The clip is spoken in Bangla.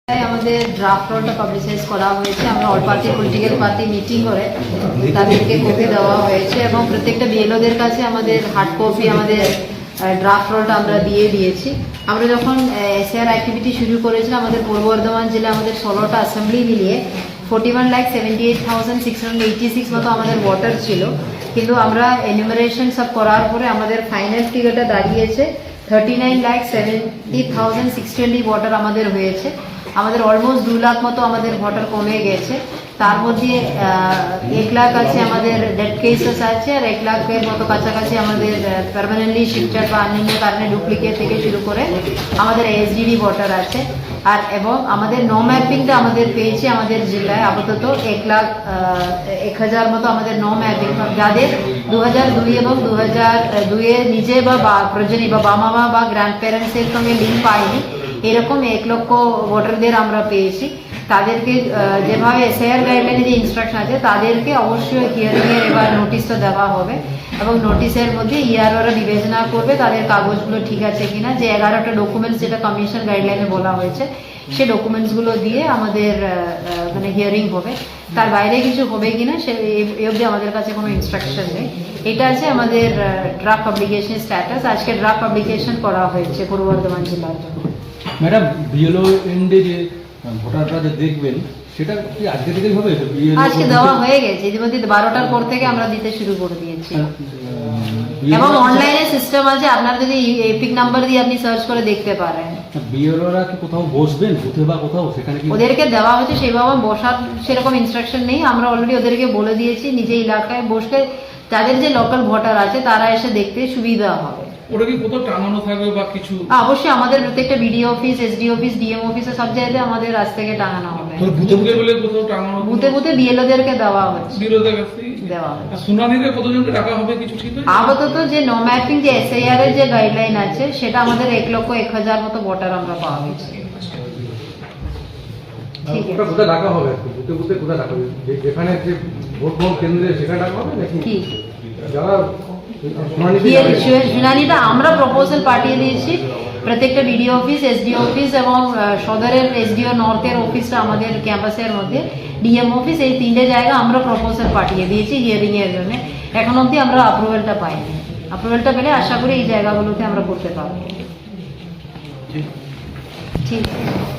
আমাদের ড্রাফট রোলটা পাবলিসাইজ করা হয়েছে। আমরা all party political party meeting করে তাদেরকে কপি দেওয়া হয়েছে এবং প্রত্যেকটা বিএলওদের কাছে আমাদের হার্ড কপি আমাদের ড্রাফট রোলটা আমরা দিয়ে দিয়েছি। আমরা যখন এসআর অ্যাক্টিভিটি শুরু করেছিলাম আমাদের পূর্ব বর্ধমান জেলা আমাদের 16টা অ্যাসেম্বলি মিলিয়ে 41,78,686 মতো আমাদের ভোটার ছিল, কিন্তু আমরা এনিউমারেশন সব করার পরে আমাদের ফাইনাল ফিগারটা দাঁড়িয়েছে 39,70,620 ভোটার আমাদের হয়েছে। আমাদের অলমোস্ট 2 লাখ মতো আমাদের ভোটার কমে গেছে। তার মধ্যে 1 লাখ আছে আমাদের ডেথ কেসেস আছে, আর 1 লাখের মতো কাছাকাছি আমাদের পার্মানেন্টলি শিফটেড বা অন্যান্য কারণে ডুপ্লিকেট থেকে শুরু করে আমাদের এসডিডি ভোটার আছে। আর এবং আমাদের নো ম্যাপিংটা আমাদের পেয়েছে আমাদের জেলায় আপাতত 1,00,000 মতো আমাদের নো ম্যাপিং, যাদের 2002 এবং 2002 নিজে বা প্রয়োজনী বা বাবা মা বা গ্র্যান্ড প্যারেন্টসের সঙ্গে লিঙ্ক পায়নি, এরকম 1 লক্ষ ভোটারদের আমরা পেয়েছি। তাদেরকে যেভাবে এসআইআর গাইডলাইনে যে ইনস্ট্রাকশন আছে তাদেরকে অবশ্যই হিয়ারিংয়ের এবার নোটিশটা দেওয়া হবে এবং নোটিশের মধ্যে ইআরওরা বিবেচনা করবে তাদের কাগজগুলো ঠিক আছে কিনা, যে 11টা ডকুমেন্টস যেটা কমিশন গাইডলাইনে বলা হয়েছে সে ডকুমেন্টসগুলো দিয়ে আমাদের মানে হিয়ারিং হবে। তার বাইরে কিছু হবে কিনা সে এই অবধি আমাদের কাছে কোনো ইনস্ট্রাকশন নেই। এটা আছে আমাদের ড্রাফট পাবলিকেশন স্ট্যাটাস। আজকে ড্রাফট পাবলিকেশন করা হয়েছে পূর্ব বর্ধমান জেলার জন্য। ম্যাডাম, বিএলও এন্ডে যে ভোটাররা যে দেখবেন সেটা কি আজকে থেকেই হবে? আজকে দেওয়া হয়ে গেছে, ইতিমধ্যে 12টার পর থেকে আমরা দিতে শুরু করে দিয়েছি এবং অনলাইনে সিস্টেম আছে, আপনার যদি এপিক নাম্বার দিয়ে আপনি সার্চ করে দেখতে পারেন। বিএলওরা কি কোথাও বসবেন বুথে বা কোথাও, সেখানে কি ওদেরকে দেওয়া হয়েছে সেইভাবে বসার সেরকম ইনস্ট্রাকশন নেই। আমরা অলরেডি ওদেরকে বলে দিয়েছি নিজে এলাকায় বসলে যাদের যে লোকাল ভোটার আছে তারা এসে দেখতে সুবিধা হবে। ওটা কি কোথাও টাঙানো থাকবে বা কিছু? অবশ্যই আমাদের প্রত্যেকটা BDO office, SD office, DM অফিসে সব জায়গায় আমাদের আজ থেকে টাঙানো হবে। বুথে বলে কোথাও টাঙানো? বুথে বিএলওদেরকে দেওয়া হচ্ছে, বিরোধের কাছে দেওয়া হচ্ছে। শুনানিতে কতজনকে ডাকা হবে কিছু ঠিক আছে? আপাতত যে নো ম্যাপিং যে এসআইআর এর যে গাইডলাইন আছে সেটা আমাদের 1,01,000 মতো ভোটার আমরা পাওয়া গেছে। ঠিক আছে, কোথায় ডাকা হবে? বুথে কোথায় ডাকা হবে? যেখানে যে ভোট কেন্দ্রে সেখানে ডাকা হবে নাকি? ঠিক যারা শুনানিটা আমরা প্রপোজাল পাঠিয়ে দিয়েছি প্রত্যেকটা বিডিও অফিস, এসডিও অফিস এবং সদরের এসডিও নর্থের অফিসটা আমাদের ক্যাম্পাসের মধ্যে, ডিএম অফিস, এই 3টে জায়গা আমরা প্রপোজাল পাঠিয়ে দিয়েছি হিয়ারিং এর জন্য। এখন অবধি আমরা অ্যাপ্রুভালটা পাইনি। অ্যাপ্রুভালটা পেলে আশা করি এই জায়গাগুলোতে আমরা করতে পারবো। ঠিক আছে।